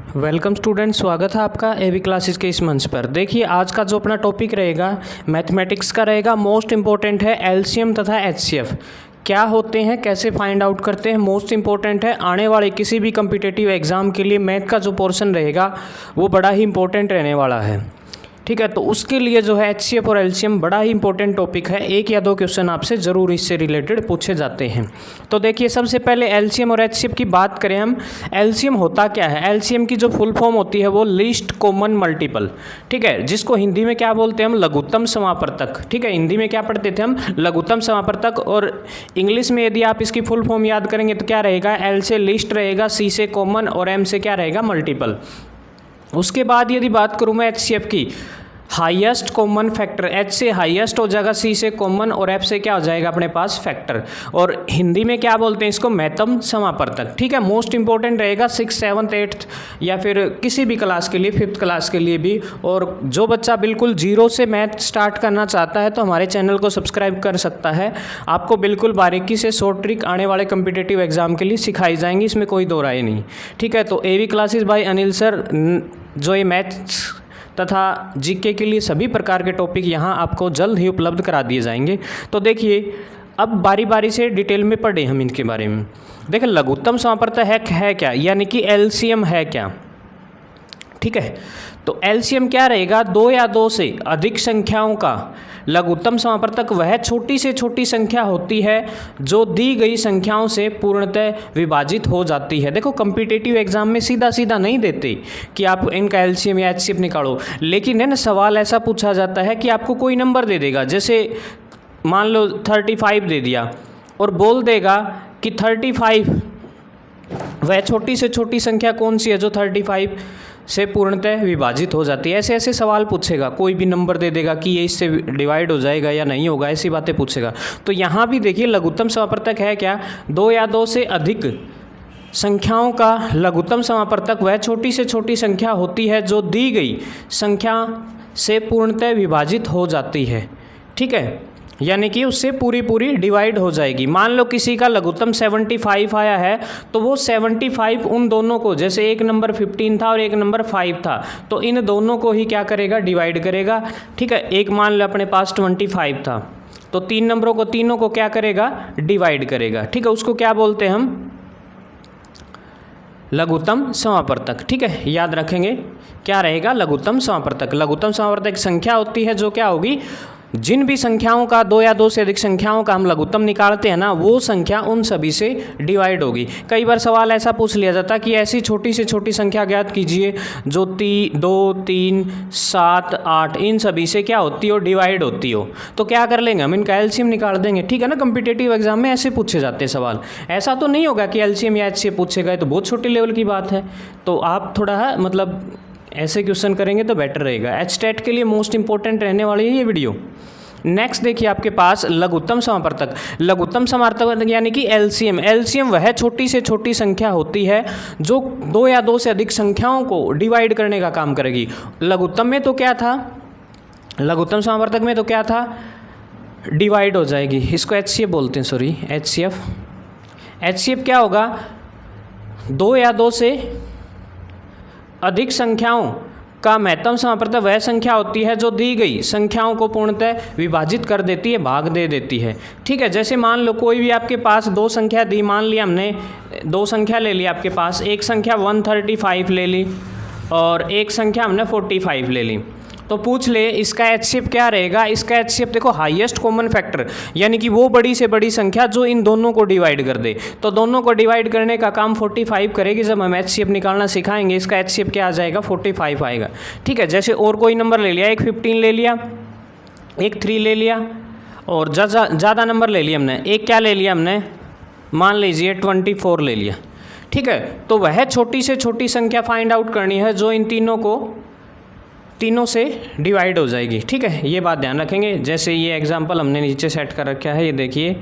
Welcome student, स्वागत है आपका एवी क्लासेस के इस मंच पर। देखिए आज का जो अपना टॉपिक रहेगा मैथमेटिक्स का रहेगा। मोस्ट इंपॉर्टेंट है एलसीएम तथा एचसीएफ क्या होते हैं, कैसे फाइंड आउट करते हैं, मोस्ट इंपॉर्टेंट है। आने वाले किसी भी कम्पिटिटिव एग्जाम के लिए मैथ का जो पोर्शन रहेगा वो बड़ा ही इंपॉर्टेंट रहने वाला है। ठीक है, तो उसके लिए जो है एचसीएफ और एलसीएम बड़ा ही इंपॉर्टेंट टॉपिक है। एक या दो क्वेश्चन आपसे ज़रूर इससे रिलेटेड पूछे जाते हैं। तो देखिए सबसे पहले एलसीएम और एचसीएफ की बात करें हम। एलसीएम होता क्या है? एलसीएम की जो फुल फॉर्म होती है वो लीस्ट कॉमन मल्टीपल। ठीक है, जिसको हिंदी में क्या बोलते हैं हम? लघुत्तम समापवर्तक। ठीक है, हिंदी में क्या पढ़ते थे हम? लघुत्तम समापवर्तक। और इंग्लिश में यदि आप इसकी फुल फॉर्म याद करेंगे तो क्या रहेगा? एल से लीस्ट रहेगा, सी से कॉमन और एम से क्या रहेगा? मल्टीपल। उसके बाद यदि बात करूँ मैं एचसीएफ की, हाईएस्ट कॉमन फैक्टर। एच से हाईएस्ट हो जाएगा, सी से कॉमन और एफ से क्या हो जाएगा अपने पास? फैक्टर। और हिंदी में क्या बोलते हैं इसको? महत्तम समापवर्तक। ठीक है, मोस्ट इंपॉर्टेंट रहेगा 6th 7th 8th या फिर किसी भी क्लास के लिए, 5th क्लास के लिए भी। और जो बच्चा बिल्कुल जीरो से मैथ स्टार्ट करना चाहता है तो हमारे चैनल को सब्सक्राइब कर सकता है। आपको बिल्कुल बारीकी से शॉर्ट ट्रिक आने वाले कम्पिटिटिव एग्जाम के लिए सिखाई जाएंगी, इसमें कोई दो राय नहीं। ठीक है, तो एवी क्लासेस बाय अनिल सर जो ये मैथ्स तथा जीके के लिए सभी प्रकार के टॉपिक यहाँ आपको जल्द ही उपलब्ध करा दिए जाएंगे। तो देखिए अब बारी बारी से डिटेल में पढ़े हम इनके बारे में। देखिए लघुत्तम समापवर्तक है क्या, यानी कि एलसीएम है क्या? ठीक है, तो एलसीएम क्या रहेगा? दो या दो से अधिक संख्याओं का लघुत्तम समापवर्तक वह छोटी से छोटी संख्या होती है जो दी गई संख्याओं से पूर्णतः विभाजित हो जाती है। देखो कम्पिटिटिव एग्जाम में सीधा सीधा नहीं देते कि आप इनका एलसीएम या एचसीएफ निकालो, लेकिन है ना सवाल ऐसा पूछा जाता है कि आपको कोई नंबर दे देगा, जैसे मान लो 35 दे दिया और बोल देगा कि 35 वह छोटी से छोटी संख्या कौन सी है जो 35 से पूर्णतः विभाजित हो जाती है। ऐसे ऐसे सवाल पूछेगा, कोई भी नंबर दे देगा कि ये इससे डिवाइड हो जाएगा या नहीं होगा, ऐसी बातें पूछेगा। तो यहाँ भी देखिए लघुत्तम समापवर्तक है क्या? दो या दो से अधिक संख्याओं का लघुत्तम समापवर्तक वह छोटी से छोटी संख्या होती है जो दी गई संख्या से पूर्णतः विभाजित हो जाती है। ठीक है, यानी कि उससे पूरी डिवाइड हो जाएगी। मान लो किसी का लघुत्तम 75 आया है तो वो 75 उन दोनों को, जैसे एक नंबर 15 था और एक नंबर 5 था, तो इन दोनों को ही क्या करेगा? डिवाइड करेगा। ठीक है, एक मान लो अपने पास 25 था तो तीन नंबरों को, तीनों को क्या करेगा? डिवाइड करेगा। ठीक है, उसको क्या बोलते हैं हम? लघुत्तम समापवर्तक। ठीक है, याद रखेंगे क्या रहेगा? लघुत्तम समापवर्तक। लघुत्तम समापवर्तक संख्या होती है जो क्या होगी? जिन भी संख्याओं का, दो या दो से अधिक संख्याओं का हम लघुत्तम निकालते हैं ना, वो संख्या उन सभी से डिवाइड होगी। कई बार सवाल ऐसा पूछ लिया जाता है कि ऐसी छोटी से छोटी संख्या ज्ञात कीजिए जो 2, 3, 7, 8 इन सभी से क्या होती हो? डिवाइड होती हो। तो क्या कर लेंगे हम? इनका एलसीएम निकाल देंगे। ठीक है ना, कम्पिटिटिव एग्जाम में ऐसे पूछे जाते हैं सवाल। ऐसा तो नहीं होगा कि एलसीएम या एचसीएफ पूछे गए, तो बहुत छोटे लेवल की बात है। तो आप थोड़ा मतलब ऐसे क्वेश्चन करेंगे तो बेटर रहेगा। एचटेट के लिए मोस्ट इंपॉर्टेंट रहने वाली है ये वीडियो। नेक्स्ट देखिए आपके पास लघुत्तम समापवर्तक। लघुत्तम समापवर्तक यानी कि एलसीएम। एलसीएम वह छोटी से छोटी संख्या होती है जो दो या दो से अधिक संख्याओं को डिवाइड करने का काम करेगी। लघुत्तम में तो क्या था? लघुत्तम समापवर्तक में तो क्या था? डिवाइड हो जाएगी। इसको एचसीएफ बोलते हैं, सॉरी एचसीएफ। एचसीएफ क्या होगा? दो या दो से अधिक संख्याओं का महत्तम समापवर्तक वह संख्या होती है जो दी गई संख्याओं को पूर्णतः विभाजित कर देती है, भाग दे देती है। ठीक है, जैसे मान लो कोई भी आपके पास दो संख्या दी, मान लिया हमने दो संख्या ले ली आपके पास, एक संख्या 135 ले ली और एक संख्या हमने 45 ले ली। तो पूछ ले इसका एचसीएफ क्या रहेगा? इसका एचसीएफ देखो हाईएस्ट कॉमन फैक्टर, यानी कि वो बड़ी से बड़ी संख्या जो इन दोनों को डिवाइड कर दे। तो दोनों को डिवाइड करने का काम 45 करेगी। जब हम एचसीएफ निकालना सिखाएंगे इसका एचसीएफ क्या आ जाएगा? 45 आएगा। ठीक है, जैसे और कोई नंबर ले लिया, एक 15 ले लिया, एक 3 ले लिया और ज़्यादा नंबर ले लिया हमने, एक क्या ले लिया हमने? मान लीजिए 24 ले लिया। ठीक है, तो वह छोटी से छोटी संख्या फाइंड आउट करनी है जो इन तीनों से डिवाइड हो जाएगी। ठीक है, ये बात ध्यान रखेंगे। जैसे ये एग्जांपल हमने नीचे सेट कर रखा है, ये देखिए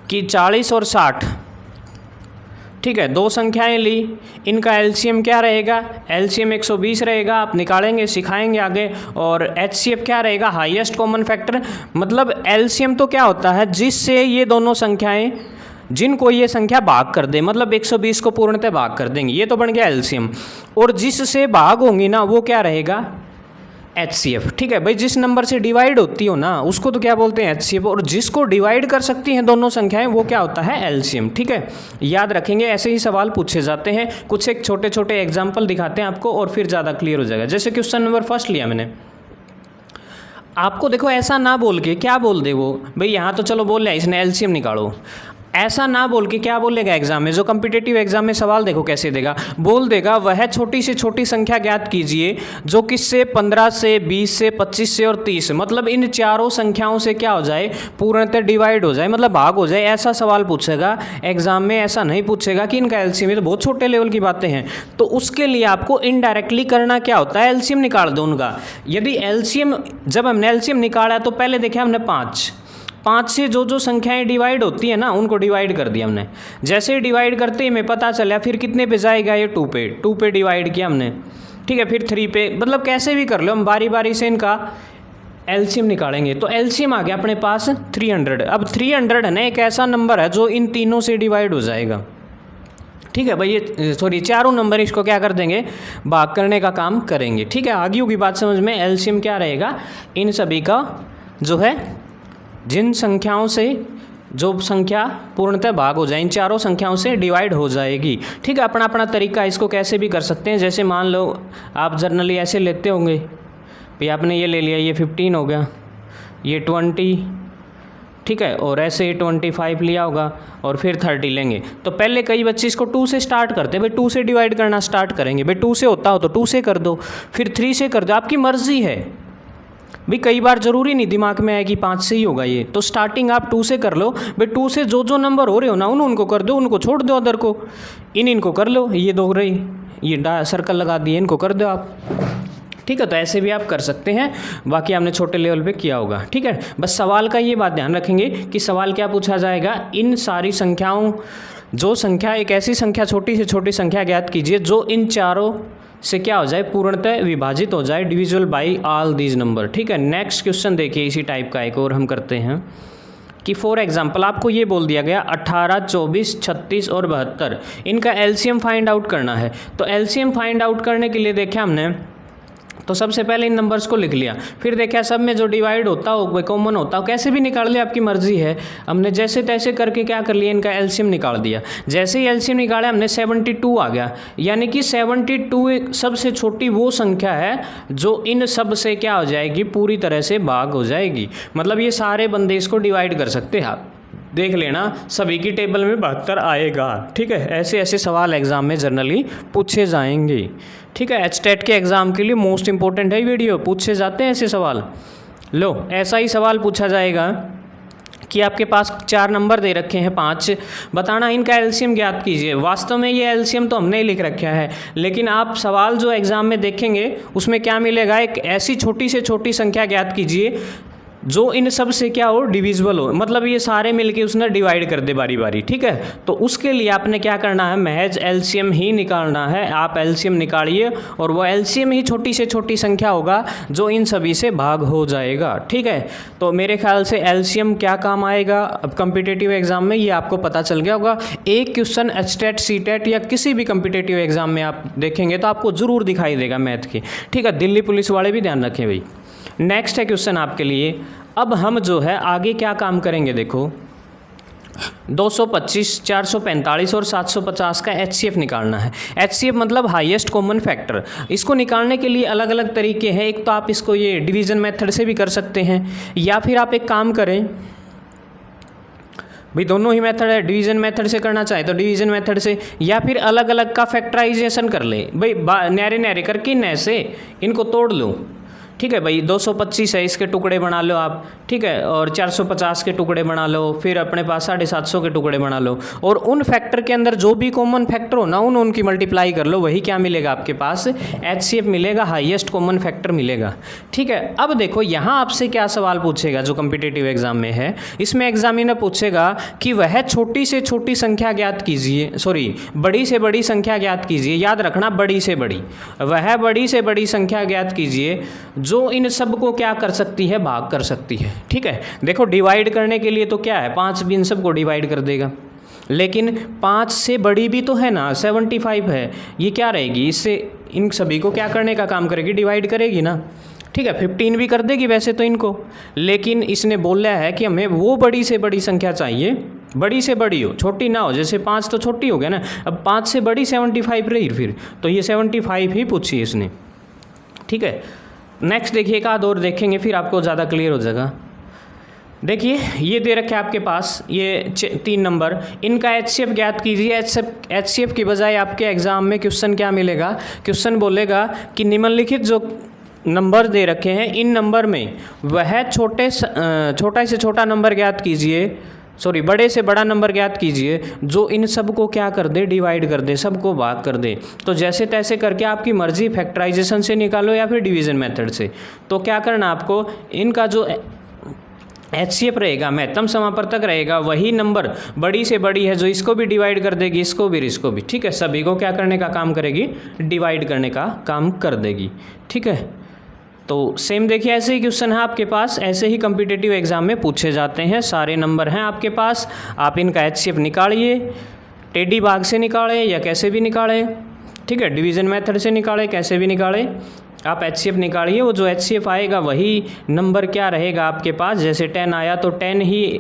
कि 40 और 60। ठीक है, दो संख्याएं ली, इनका एलसीएम क्या रहेगा? एलसीएम 120 रहेगा। आप निकालेंगे, सिखाएंगे आगे। और एचसीएफ क्या रहेगा? Highest common factor. मतलब एलसीएम तो क्या होता है? जिससे ये दोनों संख्याएं जिनको ये संख्या भाग कर दे, मतलब 120 को पूर्णतः भाग कर देंगे, ये तो बन गया एलसीएम। और जिससे भाग होंगी ना वो क्या रहेगा, HCF। ठीक है भाई, जिस नंबर से डिवाइड होती हो ना उसको तो क्या बोलते हैं HCF, और जिसको डिवाइड कर सकती हैं दोनों संख्याएं वो क्या होता है LCM। ठीक है, याद रखेंगे, ऐसे ही सवाल पूछे जाते हैं। कुछ एक छोटे छोटे एग्जाम्पल दिखाते हैं आपको और फिर ज़्यादा क्लियर हो जाएगा। जैसे क्वेश्चन नंबर फर्स्ट लिया मैंने, आपको देखो ऐसा ना बोल के क्या बोल दे वो, भाई यहाँ तो चलो बोल रहा है इसने LCM निकालो, ऐसा ना बोल के क्या बोलेगा एग्जाम में, जो कम्पिटिटिव एग्जाम में सवाल देखो कैसे देगा, बोल देगा वह छोटी से छोटी संख्या ज्ञात कीजिए जो किससे 15 से 20 से 25 से और 30, मतलब इन चारों संख्याओं से क्या हो जाए, पूर्णतः डिवाइड हो जाए, मतलब भाग हो जाए, ऐसा सवाल पूछेगा एग्जाम में। ऐसा नहीं पूछेगा कि इनका एलसीएम, ये तो बहुत छोटे लेवल की बातें हैं। तो उसके लिए आपको इनडायरेक्टली करना क्या होता है, एलसीएम निकाल दो उनका। यदि एलसीएम, जब हमने एलसीएम निकाला तो पहले देखे हमने 5 से जो संख्याएं डिवाइड होती है ना उनको डिवाइड कर दिया हमने। जैसे ही डिवाइड करते ही हमें पता चला फिर कितने पे जाएगा, ये 2 पे डिवाइड किया हमने। ठीक है, फिर 3 पे, मतलब कैसे भी कर लो, हम बारी बारी से इनका एलसीएम निकालेंगे। तो एलसीएम आ गया अपने पास 300। अब 300 है ना एक ऐसा नंबर है जो इन तीनों से डिवाइड हो जाएगा। ठीक है भाई, ये सॉरी चारों नंबर इसको क्या कर देंगे, भाग करने का काम करेंगे। ठीक है, आगे होगी बात समझ में। एलसीएम क्या रहेगा, इन सभी का जो है, जिन संख्याओं से जो संख्या पूर्णतः भाग हो जाए, इन चारों संख्याओं से डिवाइड हो जाएगी। ठीक है, अपना अपना तरीका, इसको कैसे भी कर सकते हैं। जैसे मान लो आप जर्नली ऐसे लेते होंगे, भाई आपने ये ले लिया, ये 15 हो गया, ये 20, ठीक है, और ऐसे ही 25 लिया होगा और फिर 30 लेंगे। तो पहले कई बच्चे इसको 2 से स्टार्ट करते हैं, भाई 2 से डिवाइड करना स्टार्ट करेंगे, भाई 2 से होता हो तो 2 से कर दो, फिर 3 से कर दो, आपकी मर्जी है भाई। कई बार ज़रूरी नहीं दिमाग में आए कि 5 से ही होगा ये, तो स्टार्टिंग आप 2 से कर लो भाई। 2 से जो नंबर हो रहे हो ना उनको कर दो, उनको छोड़ दो अदर को, इनको कर लो, ये 2 रही, ये सर्कल लगा दिए, इनको कर दो आप। ठीक है, तो ऐसे भी आप कर सकते हैं, बाकी आपने छोटे लेवल पे किया होगा। ठीक है, बस सवाल का ये बात ध्यान रखेंगे कि सवाल क्या पूछा जाएगा, इन सारी संख्याओं, जो संख्या, एक ऐसी संख्या, छोटी से छोटी संख्या ज्ञात कीजिए जो इन चारों से क्या हो जाए, पूर्णतः विभाजित हो जाए, divisible by all these number. ठीक है, नेक्स्ट क्वेश्चन देखिए, इसी टाइप का एक और हम करते हैं कि फॉर एग्जांपल आपको ये बोल दिया गया 18, 24, 36 और 72, इनका एलसीएम फाइंड आउट करना है। तो एलसीएम फाइंड आउट करने के लिए देखा हमने, तो सबसे पहले इन नंबर्स को लिख लिया, फिर देखा सब में जो डिवाइड होता हो, कॉमन होता हो, कैसे भी निकाल लिया, आपकी मर्जी है। हमने जैसे तैसे करके क्या कर लिया, इनका एलसीएम निकाल दिया। जैसे ही एलसीएम निकाला हमने 72 आ गया, यानी कि 72 एक सबसे छोटी वो संख्या है जो इन सब से क्या हो जाएगी, पूरी तरह से भाग हो जाएगी। मतलब ये सारे बंदे इसको डिवाइड कर सकते हैं, आप देख लेना सभी की टेबल में 72 आएगा। ठीक है, ऐसे ऐसे सवाल एग्जाम में जनरली पूछे जाएंगे। ठीक है, HTET के एग्ज़ाम के लिए मोस्ट इंपॉर्टेंट है वीडियो, पूछे जाते हैं ऐसे सवाल। लो, ऐसा ही सवाल पूछा जाएगा कि आपके पास 4 नंबर दे रखे हैं, 5, बताना इनका एलसीएम ज्ञात कीजिए। वास्तव में ये एलसीएम तो हमने ही लिख रखा है, लेकिन आप सवाल जो एग्ज़ाम में देखेंगे उसमें क्या मिलेगा, एक ऐसी छोटी से छोटी संख्या ज्ञात कीजिए जो इन सब से क्या हो, डिविजिबल हो, मतलब ये सारे मिलके उसने डिवाइड कर दे बारी बारी। ठीक है, तो उसके लिए आपने क्या करना है, महज एलसीएम ही निकालना है। आप एलसीएम निकालिए और वो एलसीएम ही छोटी से छोटी संख्या होगा जो इन सभी से भाग हो जाएगा। ठीक है, तो मेरे ख्याल से एलसीएम क्या काम आएगा अब कम्पिटिटिव एग्जाम में, ये आपको पता चल गया होगा। एक क्वेश्चन HTET, CTET या किसी भी कम्पिटिटिव एग्जाम में आप देखेंगे तो आपको ज़रूर दिखाई देगा मैथ की। ठीक है, दिल्ली पुलिस वाले भी ध्यान रखें भाई। नेक्स्ट है क्वेश्चन आपके लिए। अब हम जो है आगे क्या काम करेंगे, देखो 225, 445 और 750 का HCF निकालना है। HCF मतलब हाईएस्ट कॉमन फैक्टर। इसको निकालने के लिए अलग अलग तरीके हैं। एक तो आप इसको ये डिवीज़न मेथड से भी कर सकते हैं, या फिर आप एक काम करें भाई, दोनों ही मेथड है, डिवीज़न मेथड से करना चाहे तो डिवीज़न मेथड से, या फिर अलग अलग का फैक्टराइजेशन कर ले भाई, न्यारे न्यारे करके न से इनको तोड़ लो। ठीक है भाई, 225 है, इसके टुकड़े बना लो आप। ठीक है, और 450 के टुकड़े बना लो, फिर अपने पास 750 के टुकड़े बना लो, और उन फैक्टर के अंदर जो भी कॉमन फैक्टर हो ना उनकी मल्टीप्लाई कर लो, वही क्या मिलेगा आपके पास, HCF मिलेगा, हाईएस्ट कॉमन फैक्टर मिलेगा। ठीक है, अब देखो यहाँ आपसे क्या सवाल पूछेगा जो कम्पिटिटिव एग्जाम में है। इसमें एग्जामिनर पूछेगा कि वह छोटी से छोटी संख्या ज्ञात कीजिए, सॉरी बड़ी से बड़ी संख्या ज्ञात कीजिए। याद रखना, बड़ी से बड़ी, वह बड़ी से बड़ी संख्या ज्ञात कीजिए जो इन सब को क्या कर सकती है, भाग कर सकती है। ठीक है, देखो डिवाइड करने के लिए तो क्या है, 5 भी इन सब को डिवाइड कर देगा। लेकिन 5 से बड़ी भी तो है ना, 75 है, ये क्या रहेगी, इससे इन सभी को क्या करने का काम करेगी, डिवाइड करेगी ना। ठीक है, 15 भी कर देगी वैसे तो इनको, लेकिन इसने बोला है कि हमें वो बड़ी से बड़ी संख्या चाहिए, बड़ी से बड़ी हो, छोटी ना हो। जैसे 5 तो छोटी हो गया ना, अब 5 से बड़ी 75 रही फिर, तो ये 75 ही पूछी इसने। ठीक है, नेक्स्ट देखिए, एक आध और देखेंगे फिर आपको ज़्यादा क्लियर हो जाएगा। देखिए ये दे रखे आपके पास ये 3 नंबर, इनका HCF ज्ञात कीजिए। HCF की बजाय आपके एग्ज़ाम में क्वेश्चन क्या मिलेगा, क्वेश्चन बोलेगा कि निम्नलिखित जो नंबर दे रखे हैं इन नंबर में वह छोटा से छोटा नंबर ज्ञात कीजिए, बड़े से बड़ा नंबर ज्ञात कीजिए जो इन सब को क्या कर दे, डिवाइड कर दे, सबको भाग कर दे। तो जैसे तैसे करके आपकी मर्जी, फैक्टराइजेशन से निकालो या फिर डिवीज़न मेथड से। तो क्या करना आपको, इनका जो HCF रहेगा, महत्तम समापवर्तक रहेगा, वही नंबर बड़ी से बड़ी है जो इसको भी डिवाइड कर देगी, इसको भी, इसको भी। ठीक है, सभी को क्या करने का काम करेगी, डिवाइड करने का काम कर देगी। ठीक है, तो सेम देखिए ऐसे ही क्वेश्चन है आपके पास, ऐसे ही कॉम्पिटिटिव एग्जाम में पूछे जाते हैं। सारे नंबर हैं आपके पास, आप इनका HCF निकालिए, टेढ़ी भाग से निकालें या कैसे भी निकालें। ठीक है, डिवीज़न मेथड से निकालें, कैसे भी निकालें, आप HCF निकालिए। वो जो HCF आएगा वही नंबर क्या रहेगा आपके पास, जैसे 10 आया तो 10 ही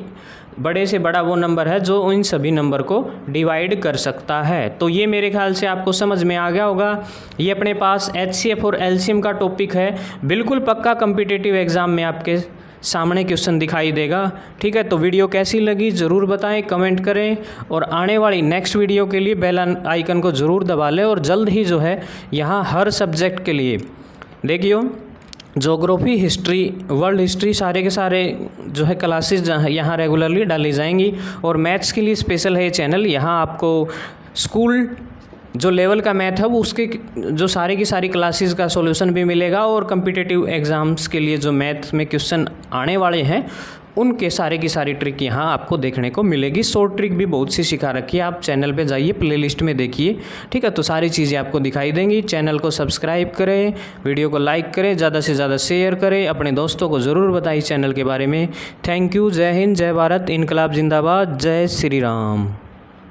बड़े से बड़ा वो नंबर है जो इन सभी नंबर को डिवाइड कर सकता है। तो ये मेरे ख्याल से आपको समझ में आ गया होगा। ये अपने पास HCF और LCM का टॉपिक है, बिल्कुल पक्का कॉम्पिटिटिव एग्ज़ाम में आपके सामने क्वेश्चन दिखाई देगा। ठीक है, तो वीडियो कैसी लगी ज़रूर बताएं, कमेंट करें, और आने वाली नेक्स्ट वीडियो के लिए बेल आइकन को ज़रूर दबा लें। और जल्द ही जो है यहाँ हर सब्जेक्ट के लिए देखियो, ज्योग्राफी, हिस्ट्री, वर्ल्ड हिस्ट्री, सारे के सारे जो है क्लासेस यहाँ रेगुलरली डाली जाएंगी। और मैथ्स के लिए स्पेशल है ये चैनल, यहाँ आपको स्कूल जो लेवल का मैथ है वो उसके जो सारी की सारी क्लासेस का सॉल्यूशन भी मिलेगा, और कॉम्पिटिटिव एग्ज़ाम्स के लिए जो मैथ में क्वेश्चन आने वाले हैं उनके सारे की सारी ट्रिक यहाँ आपको देखने को मिलेगी। शॉर्ट ट्रिक भी बहुत सी सिखा रखी है, आप चैनल पे जाइए, प्लेलिस्ट में देखिए। ठीक है, तो सारी चीज़ें आपको दिखाई देंगी। चैनल को सब्सक्राइब करें, वीडियो को लाइक करें, ज़्यादा से ज़्यादा शेयर करें, अपने दोस्तों को ज़रूर बताइए चैनल के बारे में। थैंक यू, जय हिंद, जय भारत, इनकलाब जिंदाबाद, जय श्री राम।